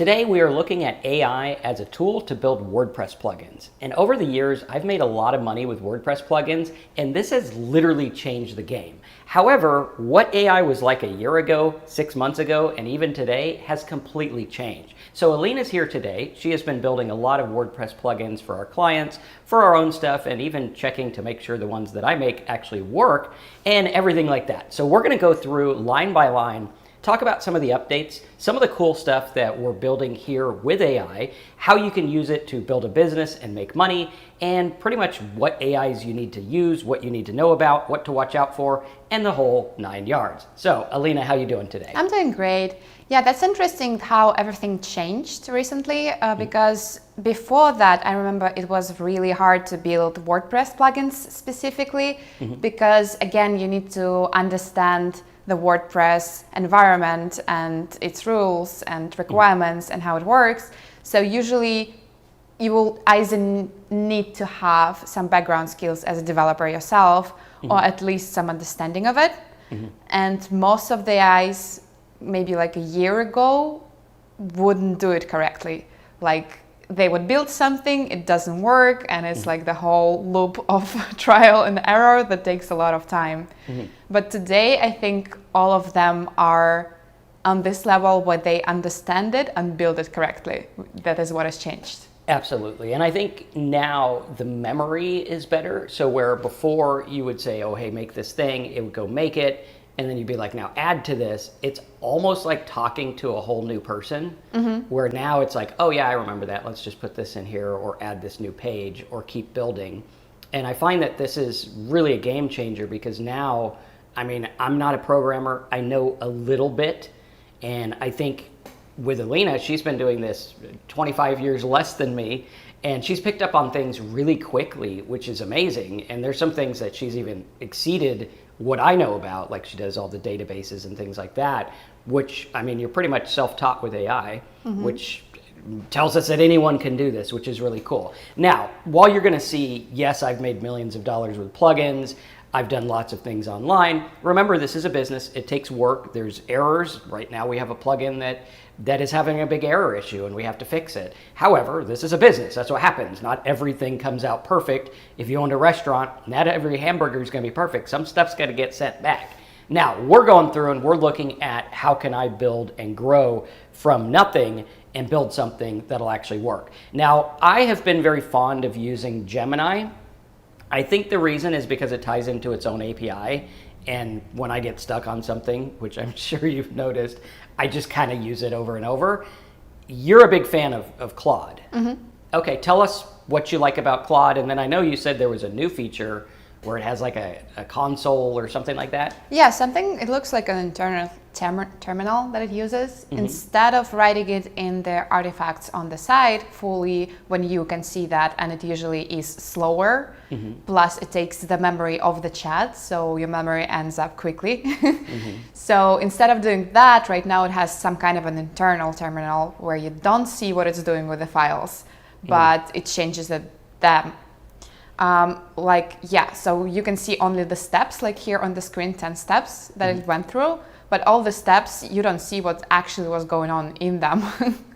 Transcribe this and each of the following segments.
Today we are looking at AI as a tool to build WordPress plugins. And over the years, I've made a lot of money with WordPress plugins, and this has literally changed the game. However, what AI was like a year ago, 6 months ago, and even today has completely changed. So Alina's here today. She has been building a lot of WordPress plugins for our clients, for our own stuff, and even checking to make sure the ones that I make actually work and everything like that. So we're going to go through line by line, talk about some of the updates, some of the cool stuff that we're building here with AI, how you can use it to build a business and make money, and pretty much what AIs you need to use, what you need to know about, what to watch out for, and the whole 9 yards. So, Alina, how you doing today? I'm doing great. Yeah, that's interesting how everything changed recently because before that, I remember it was really hard to build WordPress plugins specifically because, again, you need to understand the WordPress environment and its rules and requirements and how it works. So usually you will either need to have some background skills as a developer yourself or at least some understanding of it. And most of the AIs, maybe like a year ago, wouldn't do it correctly. Like they would build something, it doesn't work, and it's like the whole loop of trial and error that takes a lot of time. But today, I think all of them are on this level where they understand it and build it correctly. That is what has changed. Absolutely. And I think now the memory is better. So where before you would say, oh, hey, make this thing, it would go make it. And then you'd be like, now add to this. It's almost like talking to a whole new person, where now it's like, oh yeah, I remember that. Let's just put this in here or add this new page or keep building. And I find that this is really a game changer because now, I mean, I'm not a programmer. I know a little bit. And I think with Alina, she's been doing this 25 years less than me. And she's picked up on things really quickly, which is amazing. And there's some things that she's even exceeded what I know about, like she does all the databases and things like that, which, I mean, you're pretty much self-taught with AI, which tells us that anyone can do this, which is really cool. Now, while you're going to see, yes, I've made millions of dollars with plugins, I've done lots of things online. Remember, this is a business. It takes work. There's errors. Right now, we have a plugin that is having a big error issue and we have to fix it. However, this is a business. That's what happens. Not everything comes out perfect. If you own a restaurant, not every hamburger is going to be perfect. Some stuff's got to get sent back. Now, we're going through and we're looking at how can I build and grow from nothing and build something that'll actually work. Now, I have been very fond of using Gemini. I think the reason is because it ties into its own API. And when I get stuck on something, which I'm sure you've noticed, I just kind of use it over and over. You're a big fan of Claude. Okay, tell us what you like about Claude. And then I know you said there was a new feature where it has like a console or something like that. Yeah, it looks like an internal terminal that it uses. Instead of writing it in the artifacts on the side fully, when you can see that, and it usually is slower, plus it takes the memory of the chat, so your memory ends up quickly. So instead of doing that, right now it has some kind of an internal terminal where you don't see what it's doing with the files, but it changes them. So you can see only the steps, like here on the screen, 10 steps that it went through, but all the steps, you don't see what actually was going on in them.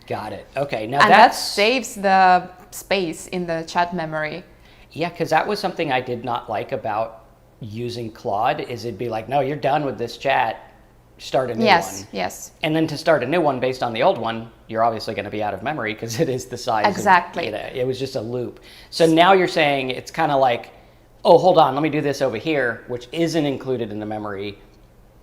Got it. Okay. Now and that saves the space in the chat memory. Yeah, because that was something I did not like about using Claude, is it'd be like, no, you're done with this chat, start a new one. Yes. And then to start a new one based on the old one, you're obviously going to be out of memory because it is the size. Exactly. It was just a loop. So now you're saying it's kind of like, oh, hold on, let me do this over here, which isn't included in the memory.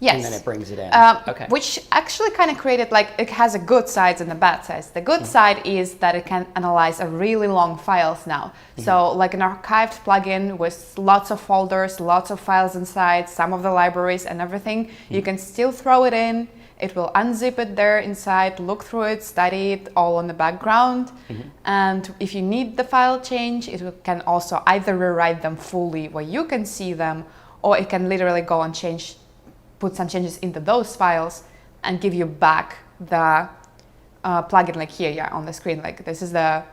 Yes. And then it brings it in. Okay. Which actually kind of created, like, it has a good side and a bad side. The good side is that it can analyze a really long files now. So like an archived plugin with lots of folders, lots of files inside, some of the libraries and everything, you can still throw it in. It will unzip it there inside, look through it, study it all on the background. And if you need the file change, it can also either rewrite them fully where you can see them, or it can literally go and put some changes into those files and give you back the plugin, like here, on the screen. Like this is the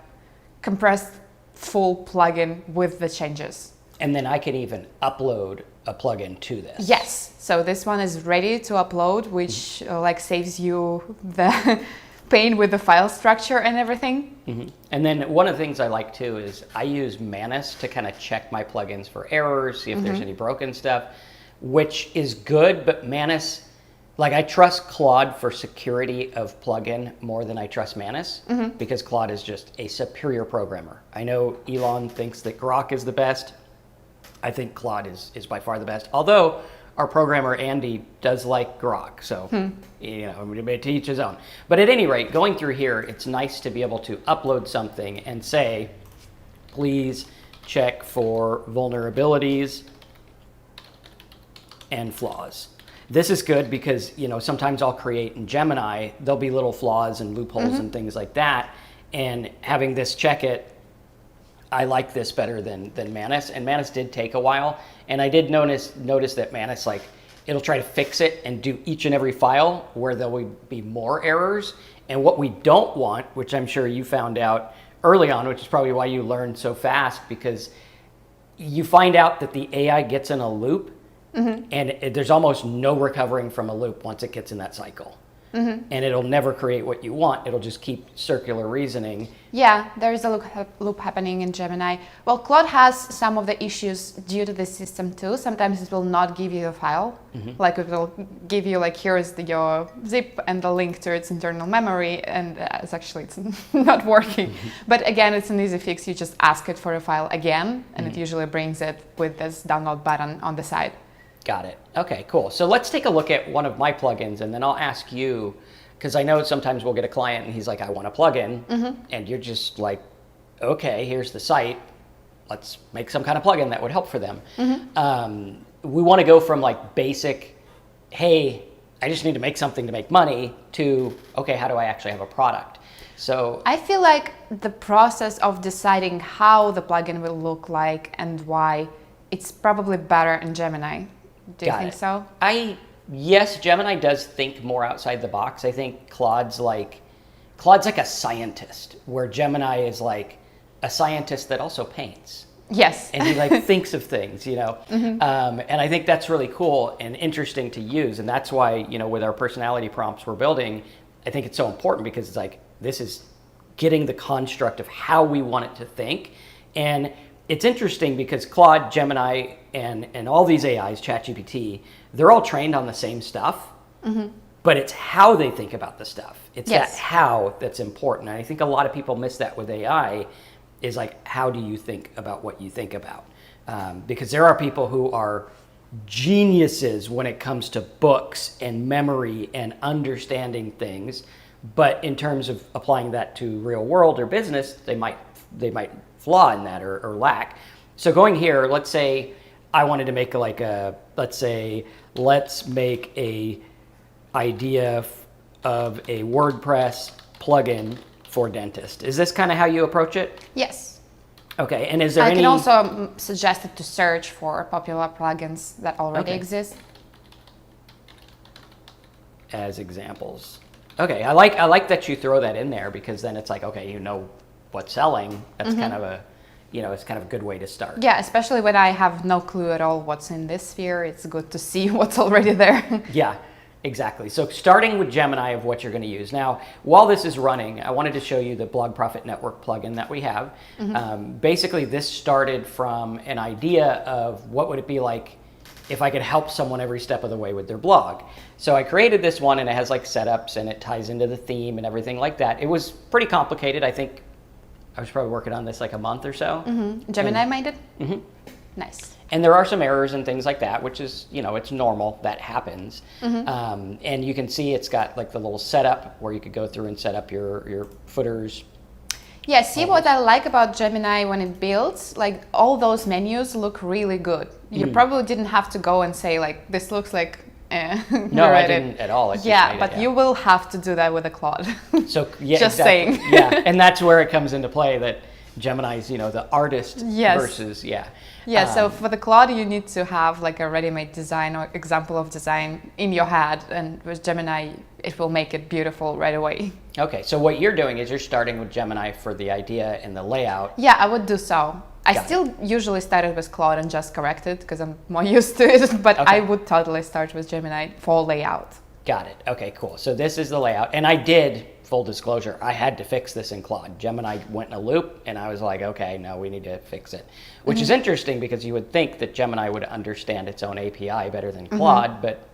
compressed full plugin with the changes. And then I can even upload a plugin to this. Yes. So this one is ready to upload, which like saves you the pain with the file structure and everything. And then one of the things I like too is I use Manus to kind of check my plugins for errors, see if there's any broken stuff, which is good, but Manus, like I trust Claude for security of plugin more than I trust Manus because Claude is just a superior programmer. I know Elon thinks that Grok is the best. I think Claude is by far the best. Although our programmer Andy does like Grok, so you know, to each his own. But at any rate, going through here, it's nice to be able to upload something and say, please check for vulnerabilities and flaws. This is good because, you know, sometimes I'll create in Gemini, there'll be little flaws and loopholes and things like that. And having this check it, I like this better than Manus. And Manus did take a while. And I did notice that Manus, like, it'll try to fix it and do each and every file where there will be more errors. And what we don't want, which I'm sure you found out early on, which is probably why you learned so fast, because you find out that the AI gets in a loop and there's almost no recovering from a loop once it gets in that cycle. And it'll never create what you want. It'll just keep circular reasoning. Yeah, there is a loop happening in Gemini. Well, Claude has some of the issues due to the system too. Sometimes it will not give you a file. Like it will give you like, here's your zip and the link to its internal memory, and it's not working. But again, it's an easy fix. You just ask it for a file again, and it usually brings it with this download button on the side. Got it. Okay, cool. So let's take a look at one of my plugins, and then I'll ask you, because I know sometimes we'll get a client and he's like, I want a plugin, and you're just like, okay, here's the site. Let's make some kind of plugin that would help for them. We want to go from like basic, hey, I just need to make something to make money, to, okay, how do I actually have a product? So I feel like the process of deciding how the plugin will look like and why, it's probably better in Gemini. Do you think so? Yes, Gemini does think more outside the box. I think Claude's like a scientist, where Gemini is like a scientist that also paints. Yes. And he like thinks of things, you know. And I think that's really cool and interesting to use. And that's why, you know, with our personality prompts we're building, I think it's so important, because it's like, this is getting the construct of how we want it to think. And it's interesting because Claude, Gemini, and all these AIs, ChatGPT, they're all trained on the same stuff, but it's how they think about the stuff. It's that how that's important. And I think a lot of people miss that with AI, is like, how do you think about what you think about? Because there are people who are geniuses when it comes to books and memory and understanding things, but in terms of applying that to real world or business, they might flaw in that or lack. So going here, let's say I wanted to make like let's make a idea of a WordPress plugin for dentist. Is this kind of how you approach it? Yes. Okay, and is there I can also suggest it to search for popular plugins that already exist as examples. Okay, I like that you throw that in there, because then it's like, okay, you know what's selling. That's kind of a, you know, it's kind of a good way to start. Yeah, especially when I have no clue at all what's in this sphere. It's good to see what's already there. Yeah, exactly. So starting with Gemini of what you're going to use. Now, while this is running, I wanted to show you the Blog Profit Network plugin that we have. Basically, this started from an idea of what would it be like if I could help someone every step of the way with their blog. So I created this one, and it has like setups, and it ties into the theme and everything like that. It was pretty complicated. I think I was probably working on this like a month or so. Gemini made it? Nice. And there are some errors and things like that, which is, you know, it's normal. That happens. And you can see it's got like the little setup where you could go through and set up your footers. Yeah, see what I like about Gemini when it builds, like all those menus look really good. You probably didn't have to go and say like, this looks like no, I didn't at all. But you will have to do that with a Claude. So yeah, just exactly. saying. Yeah, and that's where it comes into play, that Gemini's, you know, the artist versus so for the Claude, you need to have like a ready-made design or example of design in your head, and with Gemini, it will make it beautiful right away. Okay, so what you're doing is you're starting with Gemini for the idea and the layout. Yeah, I would do so. I still usually started with Claude and just correct it because I'm more used to it, but I would totally start with Gemini for layout. Got it. Okay, cool. So this is the layout. And I did, full disclosure, I had to fix this in Claude. Gemini went in a loop, and I was like, okay, no, we need to fix it. Which is interesting because you would think that Gemini would understand its own API better than Claude, but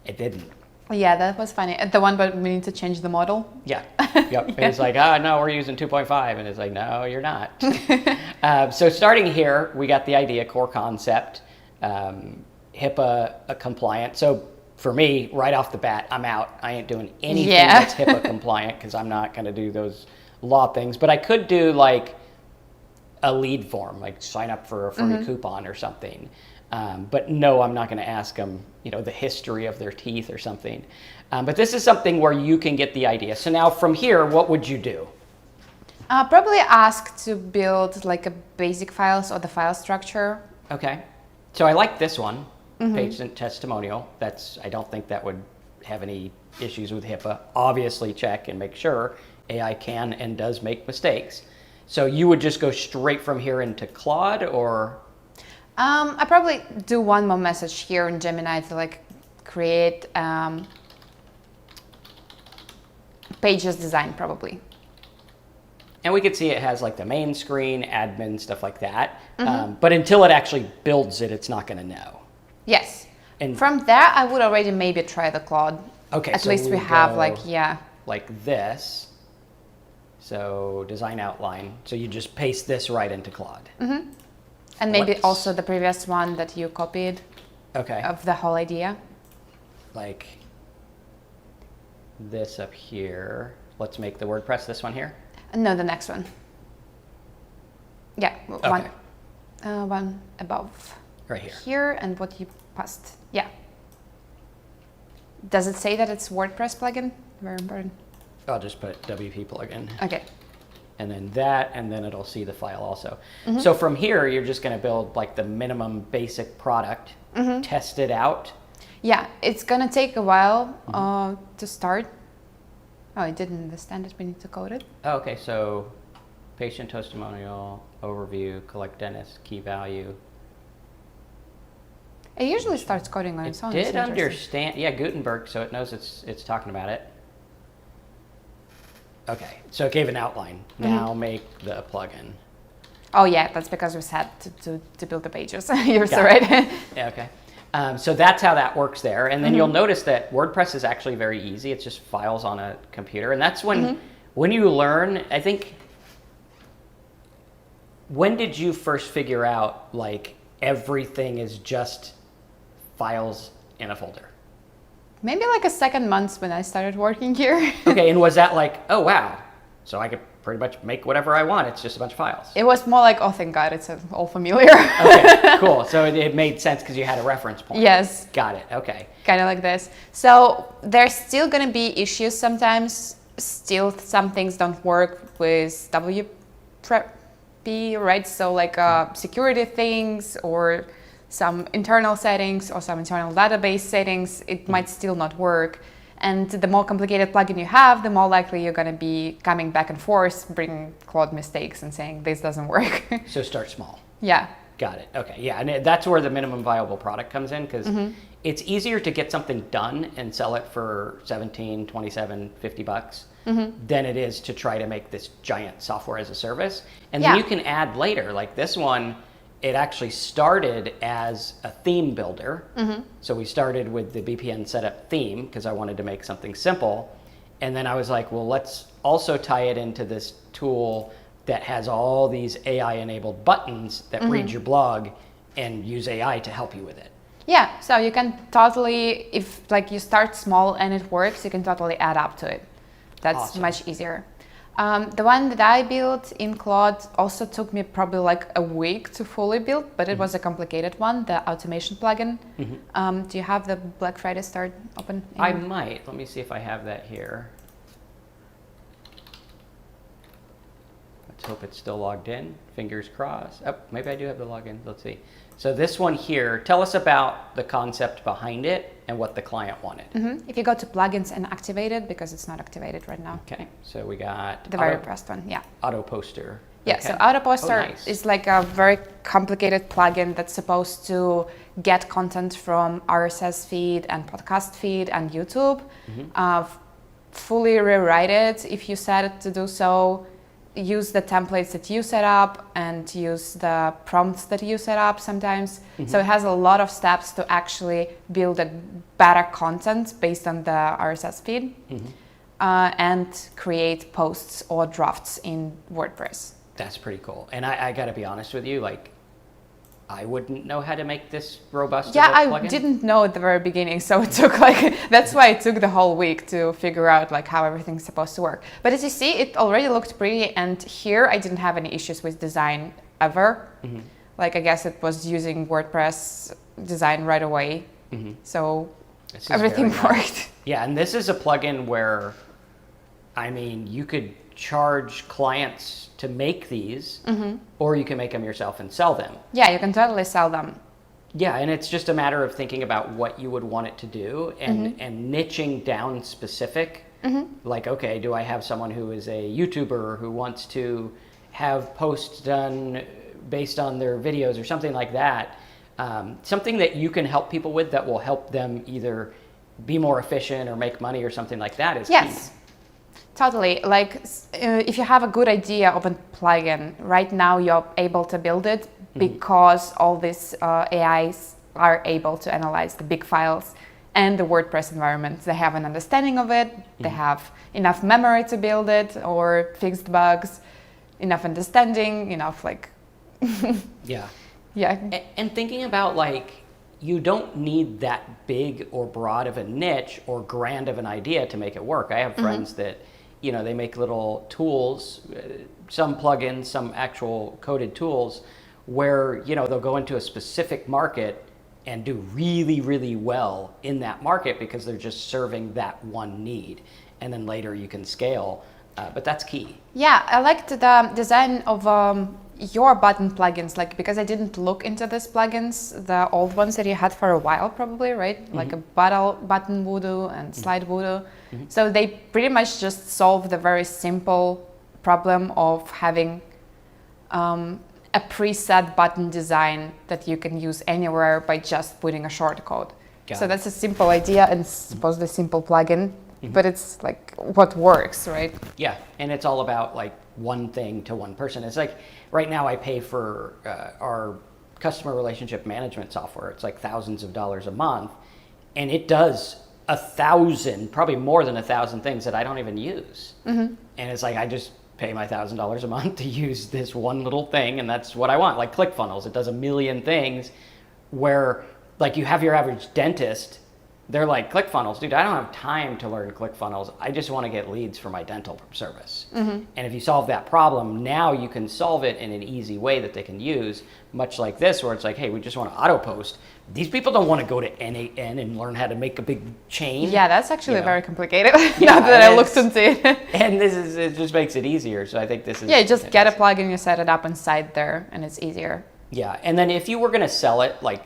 it didn't. Yeah, that was funny. The one, but we need to change the model. Yeah. Yep. And it's like, no, we're using 2.5. And it's like, no, you're not. So starting here, we got the idea, core concept, HIPAA compliant. So for me, right off the bat, I'm out. I ain't doing anything that's HIPAA compliant because I'm not going to do those law things. But I could do like a lead form, like sign up for a free coupon or something. But no, I'm not going to ask them, the history of their teeth or something. But this is something where you can get the idea. So now from here, what would you do? Probably ask to build like a basic files or the file structure. Okay. So I like this one, patient testimonial. I don't think that would have any issues with HIPAA. Obviously check and make sure AI can and does make mistakes. So you would just go straight from here into Claude, or? I probably do one more message here in Gemini to like create pages design probably. And we could see it has like the main screen, admin, stuff like that. But until it actually builds it, it's not going to know. Yes. And from there, I would already maybe try the Claude. Okay. At least we have like this. So design outline. So you just paste this right into Claude. And maybe also the previous one that you copied. Okay. Of the whole idea. Like this up here. Let's make the WordPress this one here. No, the next one. Yeah, okay. One above. Right here. Here and what you passed. Yeah. Does it say that it's WordPress plugin? Very important. I'll just put WP plugin. Okay. And then that, and then it'll see the file also. So from here, you're just going to build like the minimum basic product, test it out. Yeah, it's going to take a while to start. Oh, I didn't understand it. We need to code it. Oh, okay, so patient testimonial, overview, collect dentist, key value. It usually starts coding on its own. It did understand, Gutenberg, so it knows it's talking about it. Okay, so it gave an outline. Now make the plugin. Oh yeah, that's because we said to build the pages. You're so right. Yeah, okay. So that's how that works there. And then you'll notice that WordPress is actually very easy. It's just files on a computer. And that's when you learn, I think, when did you first figure out like everything is just files in a folder? Maybe like a second month when I started working here. Okay, and was that like, oh wow, so I could pretty much make whatever I want, it's just a bunch of files? It was more like, oh thank God, it's all familiar. Okay, cool. So it made sense because you had a reference point. Yes. Got it, okay. Kind of like this. So there's still going to be issues sometimes. Still some things don't work with WP, right? So like security things or some internal settings or some internal database settings, it might still not work. And the more complicated plugin you have, the more likely you're going to be coming back and forth, bringing Claude mistakes and saying this doesn't work. So start small. Yeah. Got it. Okay. Yeah. And that's where the minimum viable product comes in, because it's easier to get something done and sell it for 17, 27, 50 bucks than it is to try to make this giant software as a service. And then you can add later, like this one, it actually started as a theme builder. So we started with the BPN setup theme because I wanted to make something simple. And then I was like, well, let's also tie it into this tool that has all these AI-enabled buttons that read your blog and use AI to help you with it. Yeah, so you can totally, if like you start small and it works, you can totally add up to it. That's much easier. The one that I built in Claude also took me probably like a week to fully build, but it was a complicated one, the automation plugin. Do you have the Black Friday start open? I might. Let me see if I have that here. Let's hope it's still logged in. Fingers crossed. Oh, maybe I do have the login. Let's see. So this one here, tell us about the concept behind it and what the client wanted. If you go to plugins and activate it, because it's not activated right now. Okay, so we got the very first one, yeah. Auto Poster. Yeah, okay. So Auto Poster is like a very complicated plugin that's supposed to get content from RSS feed and podcast feed and YouTube fully rewrite it if you set it to do so, use the templates that you set up and use the prompts that you set up sometimes. So it has a lot of steps to actually build a better content based on the RSS feed and create posts or drafts in WordPress. That's pretty cool. And I got to be honest with you, like, I wouldn't know how to make this robust. Yeah, I plugin. didn't know at the very beginning, so it took like, that's why it took the whole week to figure out like how everything's supposed to work. But as you see, it already looked pretty, and here I didn't have any issues with design ever. Like, I guess it was using WordPress design right away, so everything worked. Yeah, and this is a plugin where, I mean, you could charge clients to make these, or you can make them yourself and sell them. Yeah, you can totally sell them. Yeah, and it's just a matter of thinking about what you would want it to do and niching down specific. Like, okay, do I have someone who is a YouTuber who wants to have posts done based on their videos or something like that? Something that you can help people with that will help them either be more efficient or make money or something like that is key. Totally. Like, if you have a good idea of a plugin, right now you're able to build it because all these AIs are able to analyze the big files and the WordPress environment. They have an understanding of it. They have enough memory to build it or fixed bugs, enough understanding, enough like... Yeah. And thinking about, like, you don't need that big or broad of a niche or grand of an idea to make it work. I have friends that, you know, they make little tools, some plugins, some actual coded tools, where, you know, they'll go into a specific market and do really, really well in that market because they're just serving that one need. And then later you can scale, but that's key. Yeah, I liked the design of your button plugins, like, because I didn't look into these plugins, the old ones that you had for a while probably, right? Like a button voodoo and slide voodoo. So they pretty much just solve the very simple problem of having a preset button design that you can use anywhere by just putting a shortcode. So that's a simple idea and supposedly simple plugin, but it's like what works, right? Yeah, and it's all about like one thing to one person. It's like right now I pay for our customer relationship management software. It's like thousands of dollars a month, and it does 1,000, probably more than 1,000 things that I don't even use. And it's like I just pay my $1,000 a month to use this one little thing, and that's what I want. Like ClickFunnels, it does a million things where, like, you have your average dentist, they're like, ClickFunnels, dude, I don't have time to learn ClickFunnels. I just want to get leads for my dental service. And if you solve that problem, now you can solve it in an easy way that they can use, much like this, where it's like, hey, we just want to auto post. These people don't want to go to N8N and learn how to make a big chain. Yeah, that's actually very complicated. Now that I looked into it. And it just makes it easier. So I think this is... Yeah, you just get a plugin, you set it up inside there, and it's easier. Yeah, and then if you were going to sell it, like,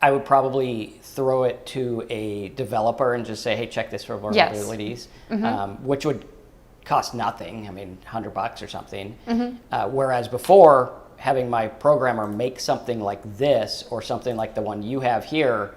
I would probably throw it to a developer and just say, hey, check this for vulnerabilities, which would cost nothing. I mean, $100 or something. Whereas before, having my programmer make something like this or something like the one you have here,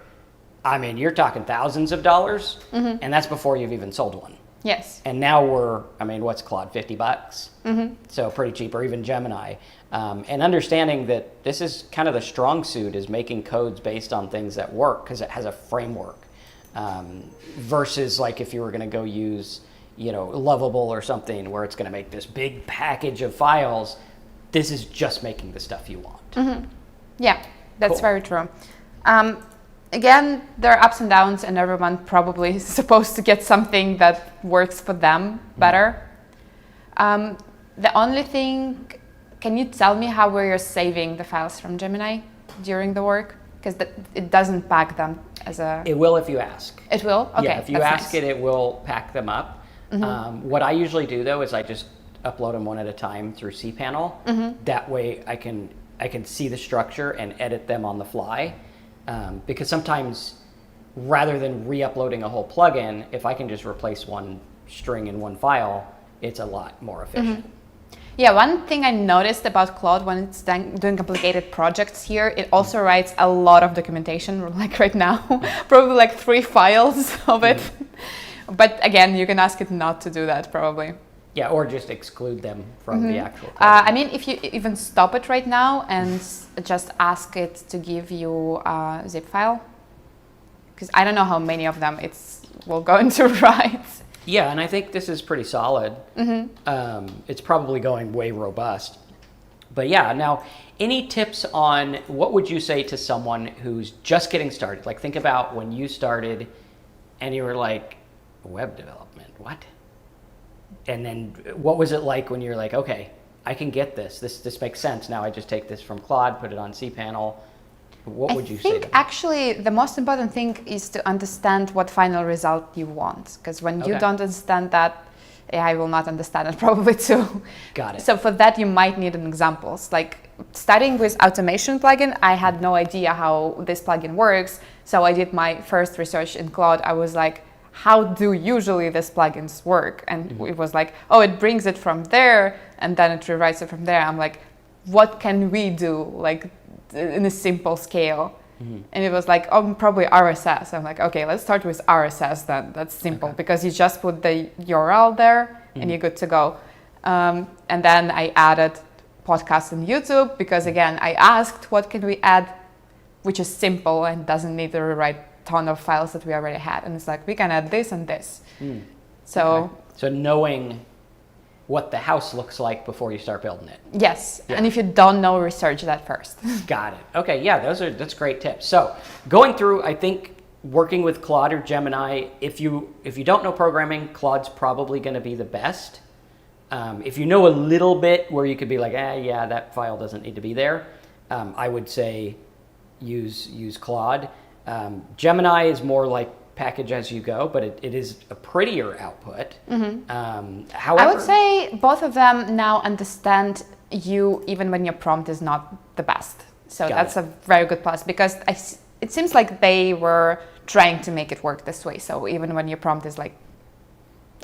I mean, you're talking thousands of dollars, and that's before you've even sold one. Yes. And now we're, I mean, what's Claude, $50? So pretty cheap, or even Gemini. And understanding that this is kind of the strong suit is making codes based on things that work because it has a framework. Versus like if you were going to go use, you know, Lovable or something where it's going to make this big package of files, this is just making the stuff you want. Yeah, that's very true. Again, there are ups and downs, and everyone probably is supposed to get something that works for them better. The only thing, can you tell me how you're saving the files from Gemini during the work? Because it doesn't pack them as a... It will if you ask. It will? Okay, yeah, if you ask it, it will pack them up. What I usually do, though, is I just upload them one at a time through cPanel. That way I can see the structure and edit them on the fly. Because sometimes, rather than re-uploading a whole plugin, if I can just replace one string in one file, it's a lot more efficient. Yeah, one thing I noticed about Claude when it's doing complicated projects here, it also writes a lot of documentation, like right now, probably like 3 files of it, But again, you can ask it not to do that probably. Yeah, or just exclude them from the actual code. I mean, if you even stop it right now and just ask it to give you a zip file, because I don't know how many of them will go into write. Yeah, and I think this is pretty solid. It's probably going way robust. But yeah, now, any tips on what would you say to someone who's just getting started? Like, think about when you started and you were like, web development, what? And then what was it like when you're like, okay, I can get this. This makes sense. Now I just take this from Claude, put it on cPanel. What would you say? I think actually the most important thing is to understand what final result you want. Because when you don't understand that, AI will not understand it probably too. Got it. So for that, you might need an examples. Like starting with automation plugin, I had no idea how this plugin works. So I did my first research in Claude. I was like, how do usually these plugins work? And it was like, oh, it brings it from there and then it rewrites it from there. I'm like, what can we do like in a simple scale? And it was like, oh, probably RSS. I'm like, okay, let's start with RSS then. That's simple because you just put the URL there and you're good to go. And then I added podcasts and YouTube because again, I asked what can we add, which is simple and doesn't need to rewrite ton of files that we already had, and it's like we can add this and this. So knowing what the house looks like before you start building it. Yes, and if you don't know, research that first. Got it. Okay, yeah, that's great tips. So going through, I think working with Claude or Gemini, if you don't know programming, Claude's probably going to be the best. If you know a little bit where you could be like, yeah, that file doesn't need to be there, I would say use Claude. Gemini is more like package as you go, but it is a prettier output. However, I would say both of them now understand you even when your prompt is not the best. So that's a very good plus because it seems like they were trying to make it work this way. So even when your prompt is like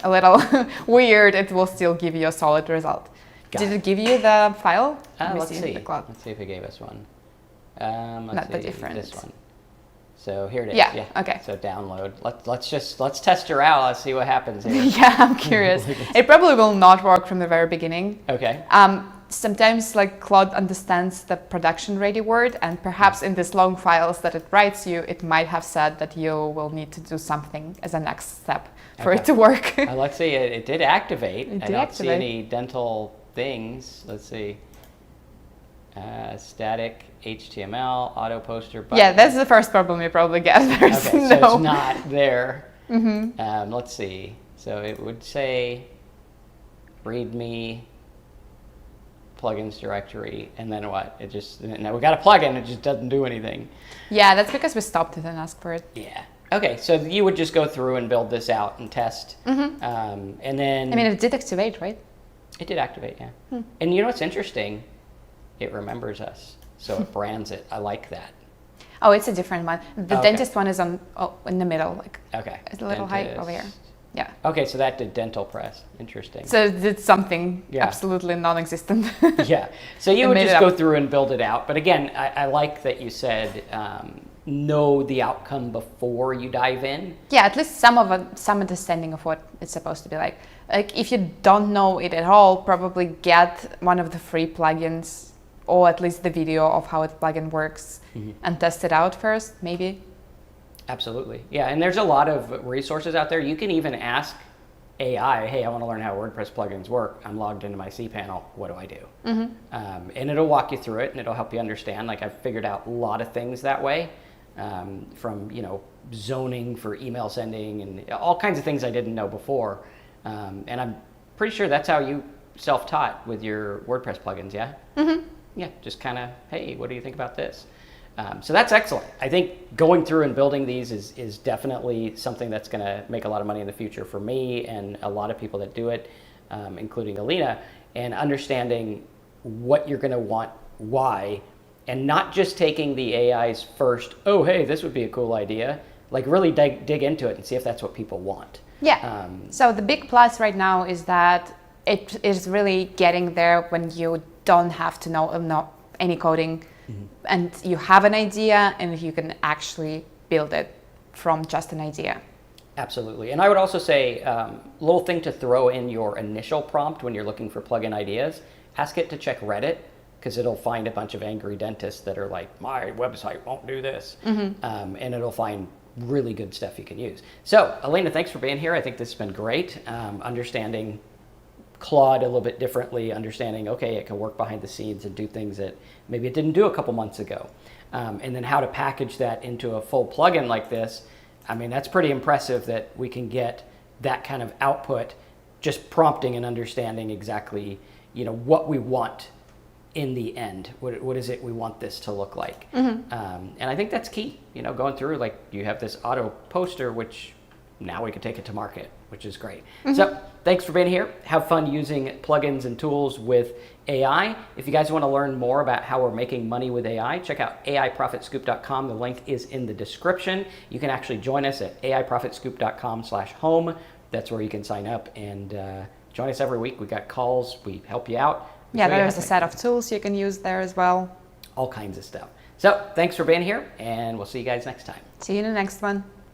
a little weird, it will still give you a solid result. Did it give you the file? Let's see. Let's see if it gave us one. Not the different. This one. So here it is. Yeah. Okay. So download. Let's test her out. Let's see what happens here. Yeah, I'm curious. It probably will not work from the very beginning. Okay. Sometimes like Claude understands the production ready word, and perhaps in these long files that it writes you, it might have said that you will need to do something as a next step for it to work. Let's see. It did activate. I don't see any dental things. Let's see. Static HTML, auto poster button. Yeah, that's the first problem you probably get. So it's not there. Let's see. So it would say README plugins directory, and then what? Now we got a plugin, it just doesn't do anything. Yeah, that's because we stopped it and asked for it. Yeah. Okay, so you would just go through and build this out and test. And then... I mean, it did activate, right? It did activate, yeah. And you know what's interesting? It remembers us, so it brands it. I like that. Oh, it's a different one. The dentist one is in the middle, like it's a little high over here. Yeah. Okay, so that did dental press. Interesting. So it did something absolutely non-existent. Yeah. So you would just go through and build it out. But again, I like that you said know the outcome before you dive in. Yeah, at least some understanding of what it's supposed to be like. Like if you don't know it at all, probably get one of the free plugins or at least the video of how a plugin works and test it out first, maybe. Absolutely. Yeah, and there's a lot of resources out there. You can even ask AI, hey, I want to learn how WordPress plugins work. I'm logged into my cPanel. What do I do? And it'll walk you through it, and it'll help you understand. Like I've figured out a lot of things that way, from zoning for email sending and all kinds of things I didn't know before. And I'm pretty sure that's how you self-taught with your WordPress plugins, yeah? Yeah, just kind of, hey, what do you think about this? So that's excellent. I think going through and building these is definitely something that's going to make a lot of money in the future for me and a lot of people that do it, including Alina, and understanding what you're going to want, why, and not just taking the AI's first, oh, hey, this would be a cool idea, like really dig into it and see if that's what people want. Yeah. So the big plus right now is that it is really getting there when you don't have to know any coding. And you have an idea and you can actually build it from just an idea. Absolutely. And I would also say, little thing to throw in your initial prompt when you're looking for plugin ideas, ask it to check Reddit, because it'll find a bunch of angry dentists that are like, my website won't do this. And it'll find really good stuff you can use. So, Elena, thanks for being here. I think this has been great. Understanding Claude a little bit differently, understanding, okay, it can work behind the scenes and do things that maybe it didn't do a couple months ago. And then how to package that into a full plugin like this. I mean, that's pretty impressive that we can get that kind of output just prompting and understanding exactly, what we want in the end. What is it we want this to look like? And I think that's key, going through, like, you have this auto poster, which now we can take it to market, which is great. So thanks for being here. Have fun using plugins and tools with AI. If you guys want to learn more about how we're making money with AI, check out AIProfitScoop.com. The link is in the description. You can actually join us at AIProfitScoop.com/home. That's where you can sign up and join us every week. We got calls. We help you out. Yeah, there's a set of tools you can use there as well. All kinds of stuff. So thanks for being here, and we'll see you guys next time. See you in the next one.